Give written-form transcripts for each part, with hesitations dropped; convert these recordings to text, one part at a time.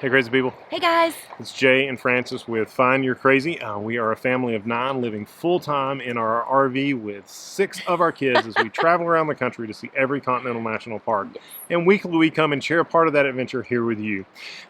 Hey crazy people, Hey guys! it's Jay and Francis with Find Your Crazy. We are a family of 9 living full-time in our RV with 6 of our kids as we travel around the country to see every continental national park. Yes. And weekly we come and share a part of that adventure here with you.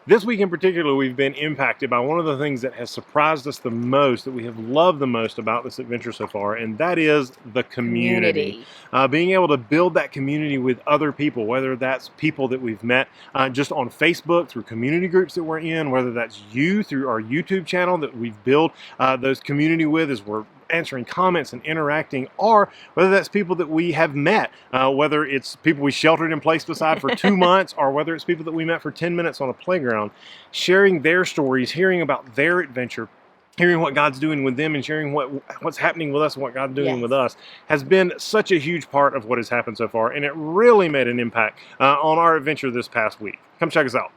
This week in particular we've been impacted by one of the things that has surprised us the most, that we have loved the most about this adventure so far, and that is the community. Being able to build that community with other people, whether that's people that we've met just on Facebook through community groups that we're in, whether that's you through our YouTube channel that we've built those community with as we're answering comments and interacting, or whether that's people that we have met, whether it's people we sheltered in place beside for 2 months, or whether it's people that we met for 10 minutes on a playground, sharing their stories, hearing about their adventure, hearing what God's doing with them, and sharing what's happening with us and what God's doing with us has been such a huge part of what has happened so far, and it really made an impact on our adventure this past week. Come check us out.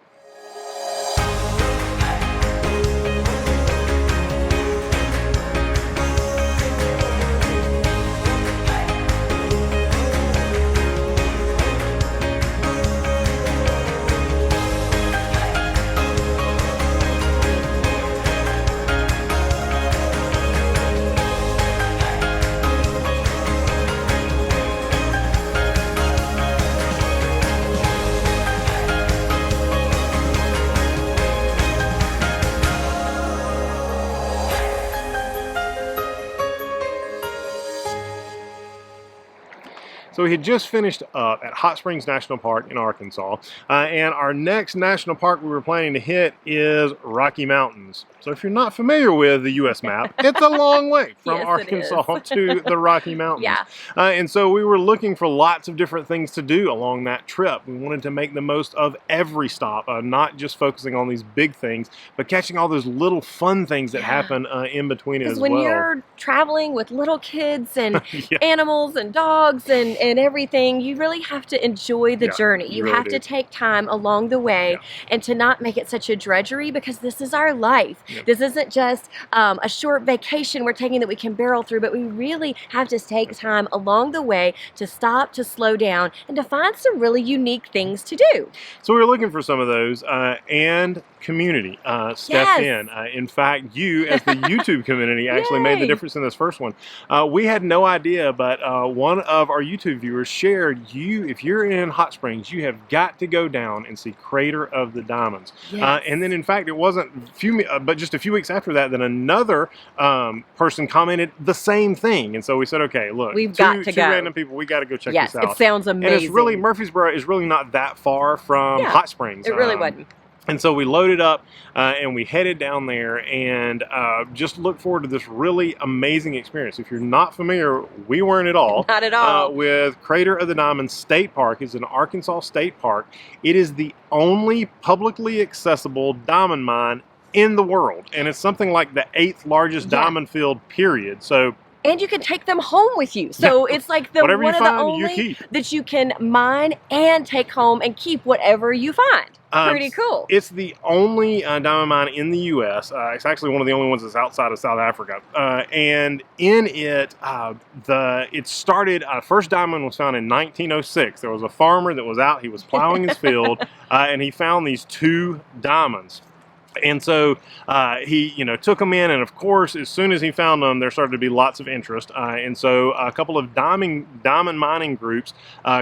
So we had just finished up at Hot Springs National Park in Arkansas, and our next national park we were planning to hit is Rocky Mountains. So if you're not familiar with the U.S. map, it's a long way from Yes, Arkansas to the Rocky Mountains. Yeah. And so we were looking for lots of different things to do along that trip. We wanted to make the most of every stop, not just focusing on these big things, but catching all those little fun things that happen in between it as well. Because when you're traveling with little kids and animals and dogs and everything, you really have to enjoy the journey. You really have to take time along the way and to not make it such a drudgery, because this is our life. This isn't just a short vacation we're taking that we can barrel through, but we really have to take time along the way to stop, to slow down, and to find some really unique things to do. So we were looking for some of those, and community stepped in. In fact, you as the YouTube community actually made the difference in this first one. We had no idea, but one of our YouTube viewers shared, if you're in Hot Springs, you have got to go down and see Crater of the Diamonds. And then in fact, it wasn't but just a few weeks after that, then another person commented the same thing. And so we said, okay, look, we've got to two random people, we got to go check this out. It sounds amazing. And it's really, Murfreesboro is really not that far from Hot Springs. It really wasn't. And so we loaded up and we headed down there and just look forward to this really amazing experience. If you're not familiar, we weren't at all. Not at all. With Crater of the Diamonds State Park. It's an Arkansas state park. It is the only publicly accessible diamond mine in the world. And it's something like the 8th largest diamond field, period. So. And you can take them home with you. So it's like one of the only that you can mine and take home and keep whatever you find. Pretty cool. It's the only diamond mine in the U.S. It's actually one of the only ones that's outside of South Africa. And in it, first diamond was found in 1906. There was a farmer that was out, he was plowing his field, and he found these 2 diamonds. And so he, took them in, and of course, as soon as he found them, there started to be lots of interest. And so a couple of diamond mining groups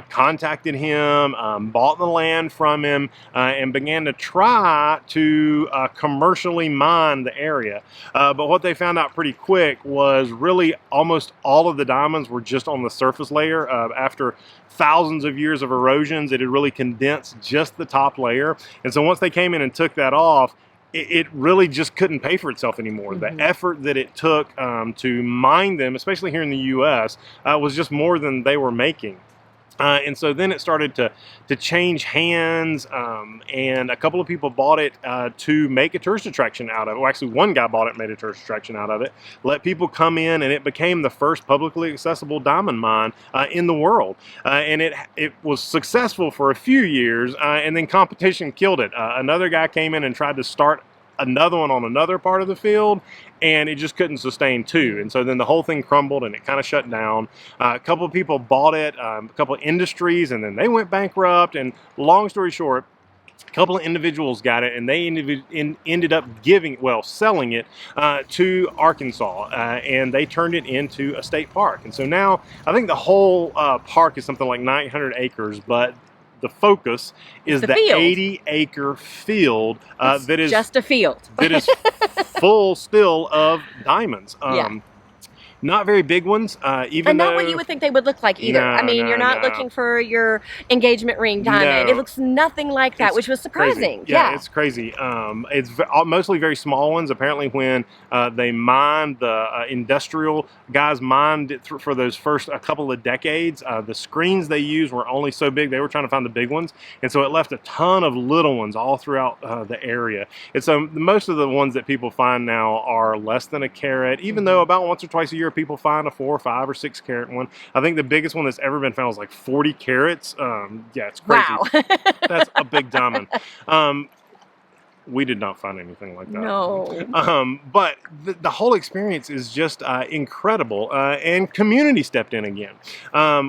contacted him, bought the land from him, and began to try to commercially mine the area. But what they found out pretty quick was really almost all of the diamonds were just on the surface layer. After thousands of years of erosions, it had really condensed just the top layer. And so once they came in and took that off, it really just couldn't pay for itself anymore. The effort that it took to mine them, especially here in the U.S., was just more than they were making. And so then it started to change hands, and a couple of people bought it to make a tourist attraction out of it. Well, actually, one guy bought it and made a tourist attraction out of it, let people come in, and it became the first publicly accessible diamond mine in the world. And it was successful for a few years, and then competition killed it. Another guy came in and tried to start another one on another part of the field, and it just couldn't sustain 2. And so then the whole thing crumbled and it kind of shut down. A couple of people bought it, a couple of industries, and then they went bankrupt. And long story short, A couple of individuals got it, and they ended up selling it to Arkansas, and they turned it into a state park. And so now I think the whole park is something like 900 acres, but the focus is the 80-acre field that is just a field that is full still of diamonds. Not very big ones, and not what you would think they would look like either. No, I mean, you're not looking for your engagement ring diamond. No. It looks nothing like that, which was surprising. Crazy. Yeah, it's crazy. It's mostly very small ones. Apparently, when they mined, the industrial guys mined it for those first a couple of decades, the screens they used were only so big. They were trying to find the big ones, and so it left a ton of little ones all throughout the area. And so most of the ones that people find now are less than a carat, even though about once or twice a year people find a 4, 5, or 6 carat one. I think the biggest one that's ever been found is like 40 carats. Yeah, it's crazy. Wow. That's a big diamond. We did not find anything like that. No. But the whole experience is just incredible. And community stepped in again.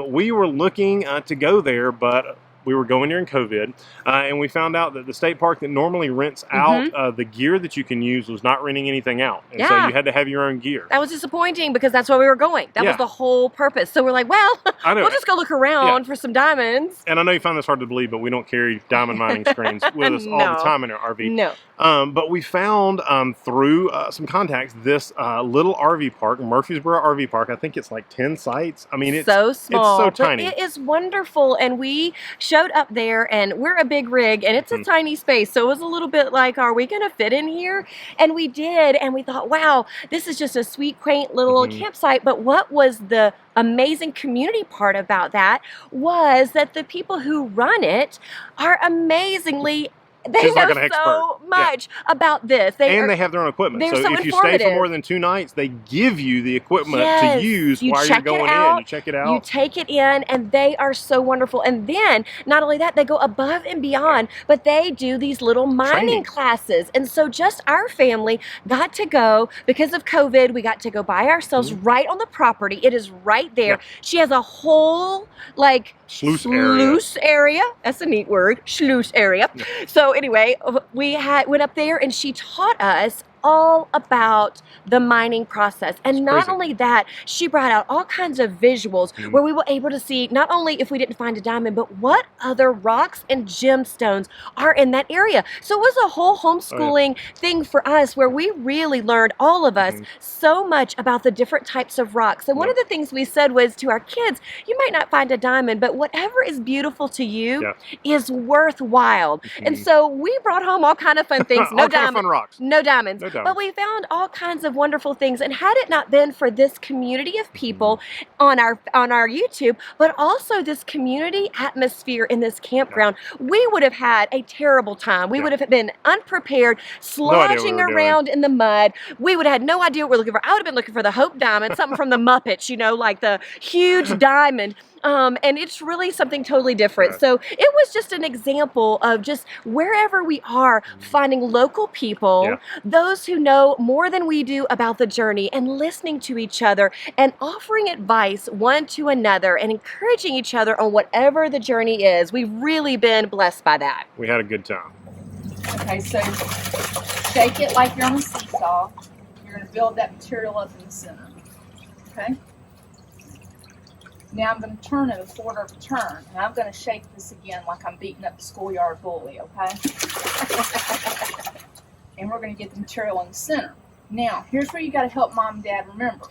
We were looking to go there, but we were going during COVID, and we found out that the state park that normally rents out the gear that you can use was not renting anything out. And so you had to have your own gear. That was disappointing because that's why we were going. That was the whole purpose. So we're like, well, we'll just go look around for some diamonds. And I know you find this hard to believe, but we don't carry diamond mining screens with us all the time in our RV. No. But we found through some contacts this little RV park, Murfreesboro RV Park. I think it's like 10 sites. I mean, it's so small. It's so tiny. But it is wonderful. And we showed up there, and we're a big rig, and it's a tiny space. So it was a little bit like, are we going to fit in here? And we did. And we thought, wow, this is just a sweet, quaint little campsite. But what was the amazing community part about that was that the people who run it are amazingly they know so much about this. They have their own equipment. So if you stay for more than 2 nights, they give you the equipment to use while you're going in. You check it out. You take it in, and they are so wonderful. And then, not only that, they go above and beyond, but they do these little mining classes. And so just our family got to go, because of COVID, we got to go by ourselves right on the property. It is right there. Yeah. She has a whole, like, sluice area. That's a neat word. Sluice area. Yeah. So anyway, we went up there, and she taught us all about the mining process. And not only that, she brought out all kinds of visuals where we were able to see not only if we didn't find a diamond, but what other rocks and gemstones are in that area. So it was a whole homeschooling thing for us, where we really learned, all of us, so much about the different types of rocks. And one of the things we said was to our kids, you might not find a diamond, but whatever is beautiful to you is worthwhile. And so we brought home all kind of fun things. No diamonds. No diamonds. But we found all kinds of wonderful things. And had it not been for this community of people on our YouTube, but also this community atmosphere in this campground, we would have had a terrible time. We would have been unprepared, sloshing around in the mud. We would have had no idea what we're looking for. I would have been looking for the Hope Diamond, something from the Muppets, you know, like the huge diamond. And it's really something totally different. So it was just an example of just wherever we are, finding local people, those who know more than we do about the journey, and listening to each other and offering advice one to another and encouraging each other on whatever the journey is. We've really been blessed by that. We had a good time. Okay, so shake it like you're on a seesaw. You're going to build that material up in the center. Okay? Now I'm going to turn it a quarter of a turn, and I'm going to shake this again like I'm beating up the schoolyard bully, okay? And we're going to get the material in the center. Now, here's where you got to help Mom and Dad remember.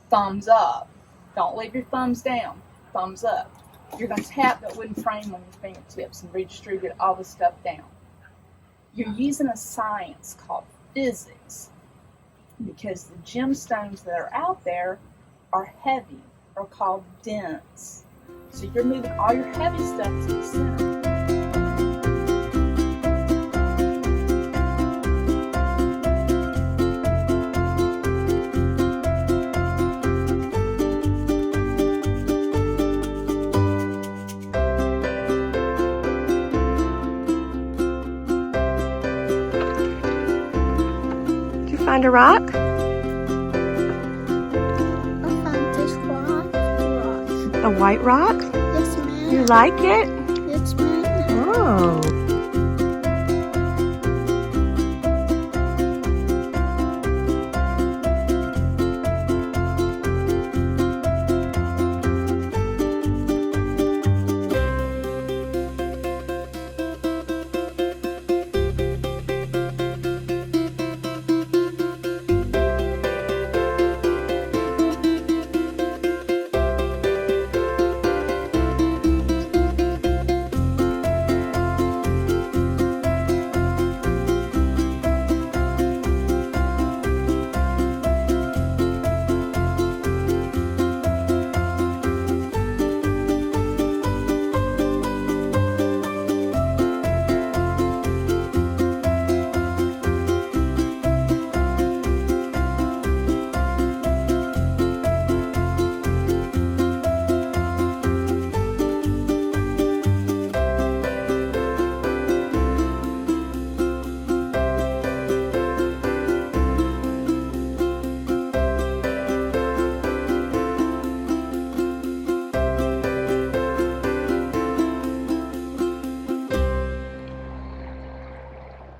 Thumbs up. Don't leave your thumbs down. Thumbs up. You're going to tap that wooden frame on your fingertips and redistribute all the stuff down. You're using a science called physics, because the gemstones that are out there are heavy, are called dense. So you're moving all your heavy stuff to the center. Did you find a rock? A white rock? Yes, ma'am. You like it? Yes, ma'am. Oh.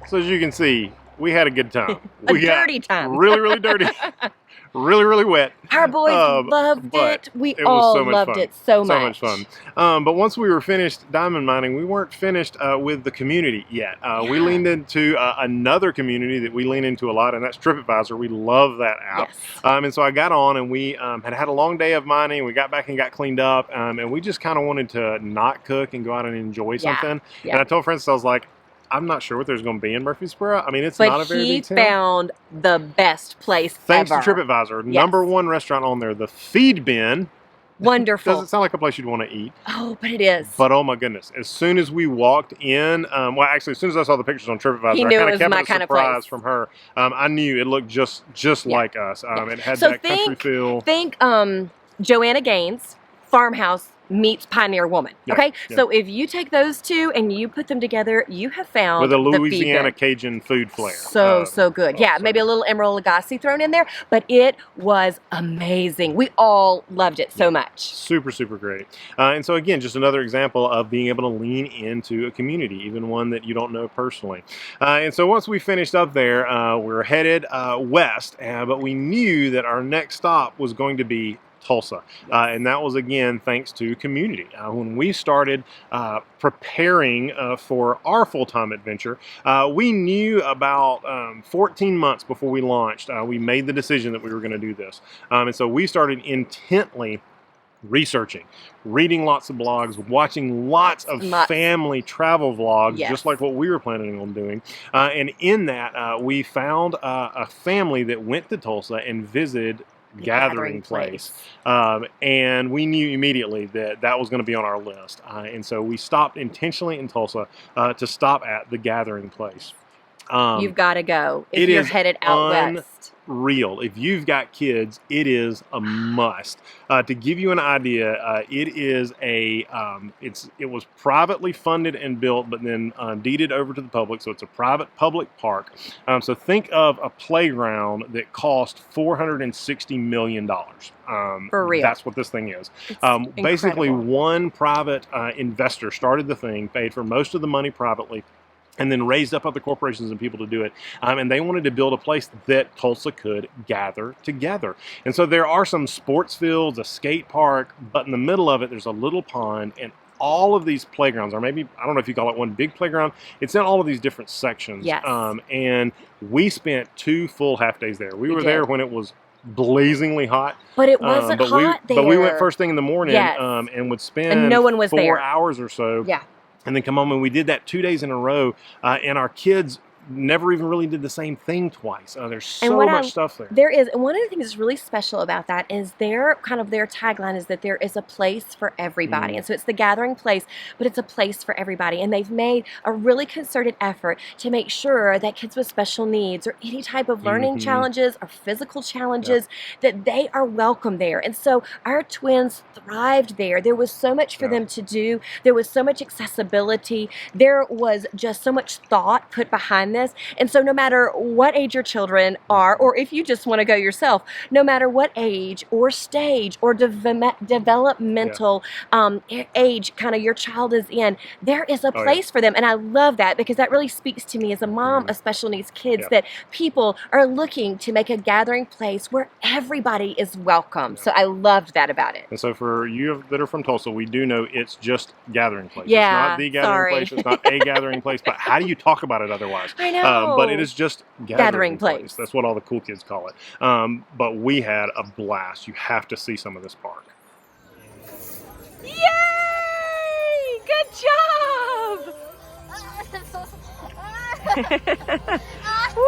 So as you can see, we had a good time. A We got dirty time. Really, really dirty. Really, really wet. Our boys loved but it. We it was all so much loved fun. it so So much. much fun. But once we were finished diamond mining, we weren't finished with the community yet. We leaned into another community that we lean into a lot, and that's TripAdvisor. We love that app. Yes. And so I got on, and we had a long day of mining. We got back and got cleaned up, and we just kind of wanted to not cook and go out and enjoy something. Yeah. And I told Francis, I was like, I'm not sure what there's going to be in Murfreesboro. I mean, it's not a very big town. But he found the best place Thanks ever. to TripAdvisor. Yes. #1 restaurant on there, the Feed Bin. Wonderful. Doesn't sound like a place you'd want to eat. Oh, but it is. But oh my goodness, as soon as we walked in, well, actually, as soon as I saw the pictures on TripAdvisor, He I knew kind it of was kept my it a kind of surprise place. from her. I knew it looked just like us. It had So that country feel. Think Joanna Gaines, Farmhouse meets Pioneer Woman. Yeah, Okay? yeah. So if you take those two and you put them together, you have found With a the Feed Louisiana Bin. Cajun food flair. So good. Yeah, so maybe a little Emerald Lagasse thrown in there, but it was amazing. We all loved it so much. Super, super great. And so again, just another example of being able to lean into a community, even one that you don't know personally. And so once we finished up there, we were headed west, but we knew that our next stop was going to be Tulsa. And that was, again, thanks to community. When we started preparing for our full-time adventure, we knew about 14 months before we launched, we made the decision that we were going to do this. And so we started intently researching, reading lots of blogs, watching lots of family travel vlogs, Yes. just like what we were planning on doing. And in that, we found a family that went to Tulsa and visited gathering place. And we knew immediately that that was going to be on our list. And so we stopped intentionally in Tulsa to stop at the gathering place. You've got to go if you're headed out west. Real. If you've got kids, it is a must. To give you an idea, it is it was privately funded and built, but then deeded over to the public. So it's a private public park. So think of a playground that cost $460 million. For real. That's what this thing is. Basically, incredible. one private investor started the thing, paid for most of the money privately, and then raised up other corporations and people to do it. And they wanted to build a place that Tulsa could gather together. And so there are some sports fields, a skate park, but in the middle of it, there's a little pond, and all of these playgrounds, or maybe, I don't know if you call it one big playground, it's in all of these different sections. Yes. And we spent 2 full half days there. We were did. there when it was blazingly hot. But it wasn't hot there. But we went first thing in the morning, Yes. and would spend And no one was 4 there. hours or so. Yeah. And then come home, and we did that 2 days in a row, and our kids never even really did the same thing twice. There's so much stuff there. There is, and one of the things that's really special about that is their tagline is that there is a place for everybody. And so it's the gathering place, but it's a place for everybody. And they've made a really concerted effort to make sure that kids with special needs or any type of learning challenges or physical challenges, that they are welcome there. And so our twins thrived there. There was so much for them to do. There was so much accessibility. There was just so much thought put behind this. And so no matter what age your children are, or if you just want to go yourself, no matter what age or stage or developmental age kind of your child is in, there is a place for them. And I love that because that really speaks to me as a mom of special needs kids, that people are looking to make a gathering place where everybody is welcome. So I loved that about it. And so for you that are from Tulsa, we do know it's just gathering place. Yeah, it's not the gathering place. It's not a gathering place. But how do you talk about it otherwise? I know. But it is just gathering place. That's what all the cool kids call it. But we had a blast. You have to see some of this park. Yay! Good job! Whee!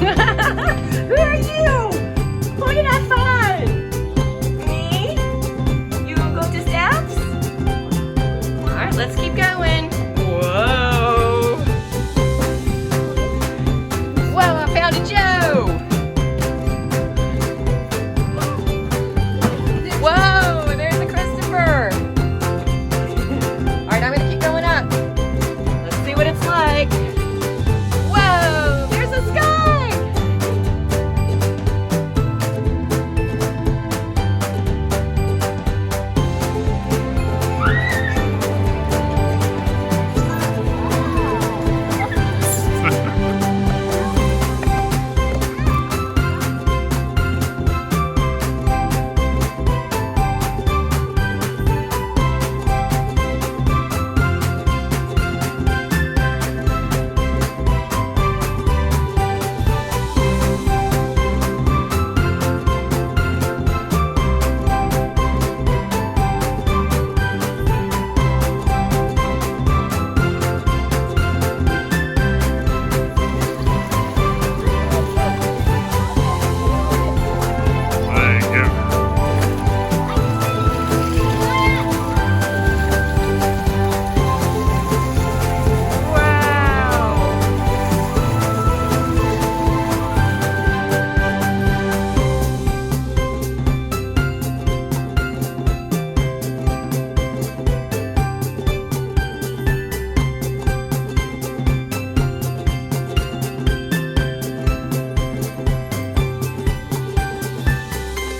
Who are you? Who did I find? Me? You will go to steps? Alright, let's keep going. Whoa! Whoa, I found a Joe!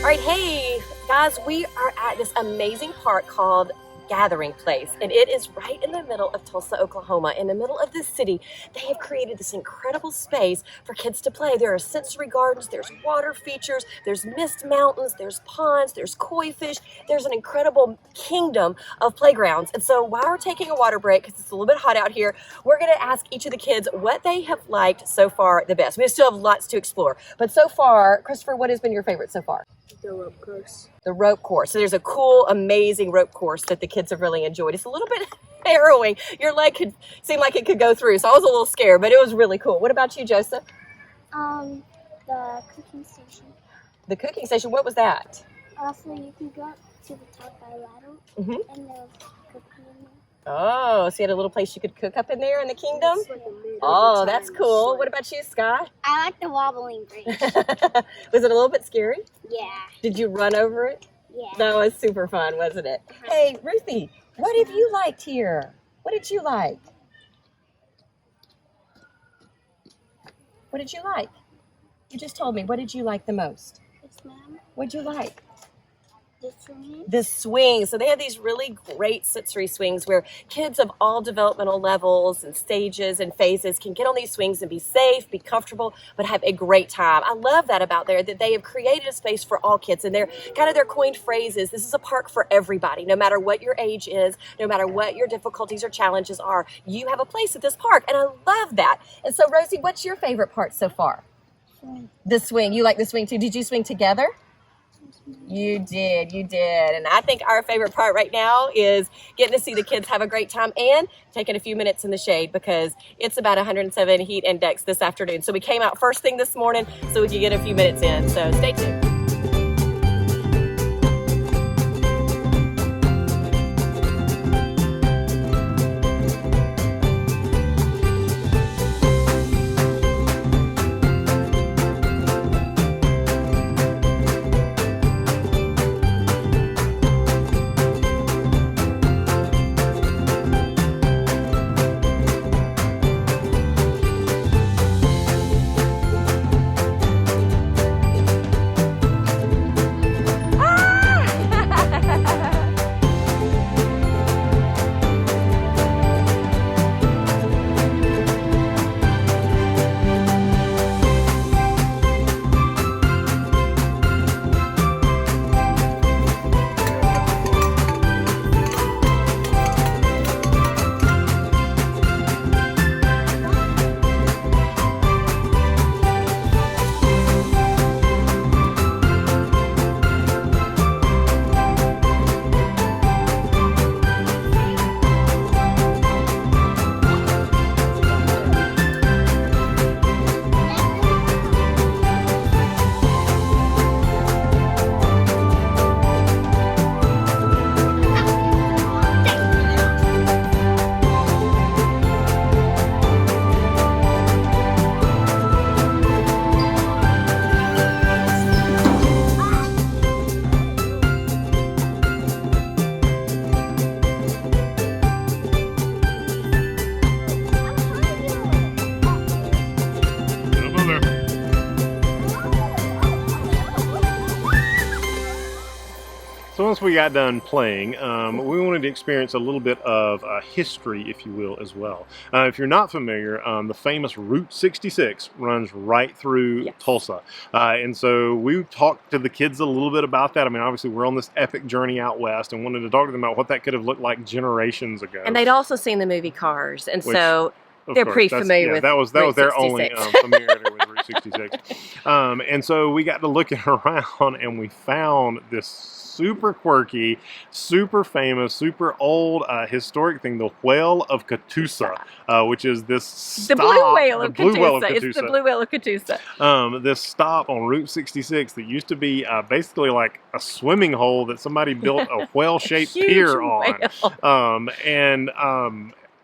All right, hey guys, we are at this amazing park called Gathering Place, and it is right in the middle of Tulsa, Oklahoma. In the middle of this city, they have created this incredible space for kids to play. There are sensory gardens, there's water features, there's mist mountains, there's ponds, there's koi fish. There's an incredible kingdom of playgrounds. And so while we're taking a water break, because it's a little bit hot out here, we're going to ask each of the kids what they have liked so far the best. We still have lots to explore, but so far, Christopher, what has been your favorite so far? The rope course. The rope course. So there's a cool, amazing rope course that the kids have really enjoyed. It's a little bit harrowing. Your leg could seem like it could go through, so I was a little scared, but it was really cool. What about you, Joseph? The cooking station. The cooking station, what was that? Also, you can go up to the top by a ladder, Mm-hmm. and there's cooking in there. Oh, so you had a little place you could cook up in there in the kingdom? It's like a middle Oh, time that's cool. slide. What about you, Scott? I like the wobbling bridge. Was it a little bit scary? Yeah. Did you run over it? Yeah. That was super fun, wasn't it? Hey, Ruthie, what have you liked here? What did you like? What did you like? You just told me. What did you like the most? Yes, ma'am. What did you like? The swing. The swing. So they have these really great sensory swings where kids of all developmental levels and stages and phases can get on these swings and be safe, be comfortable, but have a great time. I love that about there, that they have created a space for all kids, and they're kind of their coined phrases. This is a park for everybody, no matter what your age is, no matter what your difficulties or challenges are. You have a place at this park, and I love that. And so, Rosie, what's your favorite part so far? Swing. The swing. You like the swing too. Did you swing together? You did. And I think our favorite part right now is getting to see the kids have a great time and taking a few minutes in the shade, because it's about 107 heat index this afternoon. So we came out first thing this morning so we could get a few minutes in. So stay tuned. So once we got done playing, we wanted to experience a little bit of history, if you will, as well. If you're not familiar, the famous Route 66 runs right through Tulsa. And so we talked to the kids a little bit about that. I mean, obviously we're on this epic journey out west and wanted to talk to them about what that could have looked like generations ago. And they'd also seen the movie Cars, and so they're pretty familiar with that was Route their 66. only familiarity with Route 66. And so we got to looking around and we found this super quirky, super famous, super old historic thing, the Whale of Katusa, which is this stop. The Blue Whale of Blue Whale of Katusa. It's the Blue Whale of Katusa. This stop on Route 66 that used to be basically like a swimming hole that somebody built a whale-shaped pier on.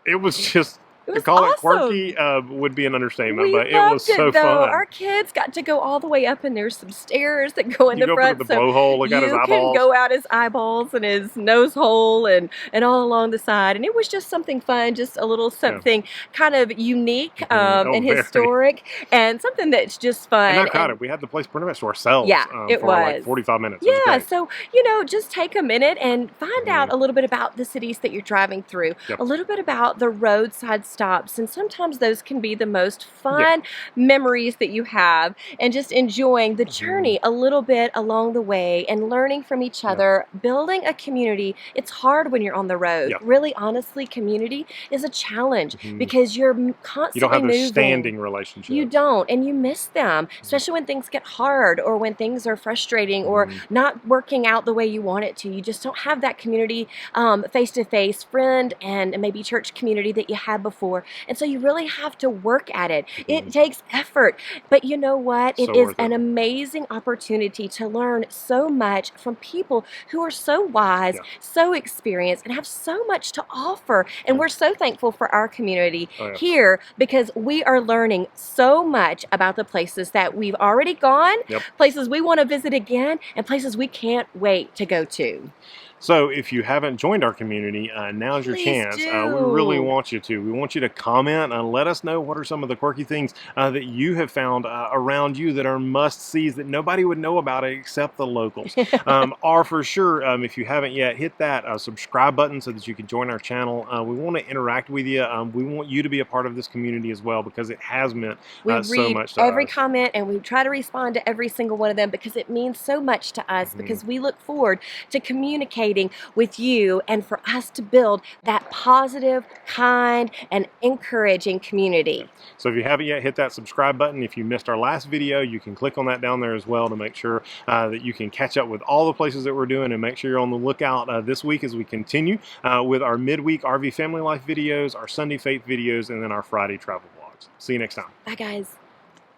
It was just It To was call awesome. it quirky would be an understatement, We but it loved was so though. fun. Our kids got to go all the way up, and there's some stairs that go in You the go up front. into the blowhole, look at his you can eyeballs. go out his eyeballs and his nose hole and all along the side. And it was just something fun, just a little something kind of unique and very. historic, and something that's just fun. And not crowded. We had the place pretty much to ourselves Yeah, it for was. like 45 minutes. It was Yeah, great. so, just take a minute and find out a little bit about the cities that you're driving through, a little bit about the roadside stops, and sometimes those can be the most fun memories that you have, and just enjoying the journey a little bit along the way and learning from each other, building a community. It's hard when you're on the road. Really, honestly, community is a challenge because you're constantly You don't have those moving. standing relationships. You don't, and you miss them, especially when things get hard or when things are frustrating or not working out the way you want it to. You just don't have that community, face-to-face friend and maybe church community that you had before. And so you really have to work at it. It takes effort, but you know what? It is an amazing opportunity to learn so much from people who are so wise, so experienced, and have so much to offer. And we're so thankful for our community here because we are learning so much about the places that we've already gone, places we want to visit again, and places we can't wait to go to. So if you haven't joined our community, now's your chance. We really want you to. We want you to comment and let us know what are some of the quirky things that you have found around you that are must-sees that nobody would know about it except the locals. Or for sure, if you haven't yet, hit that subscribe button so that you can join our channel. We want to interact with you. We want you to be a part of this community as well because it has meant so much to us. Every comment, and we try to respond to every single one of them because it means so much to us because we look forward to communicating with you and for us to build that positive, kind, and encouraging community. So if you haven't yet, hit that subscribe button. If you missed our last video, you can click on that down there as well to make sure that you can catch up with all the places that we're doing, and make sure you're on the lookout this week as we continue with our midweek RV family life videos, our Sunday faith videos, and then our Friday travel vlogs. See you next time. Bye, guys.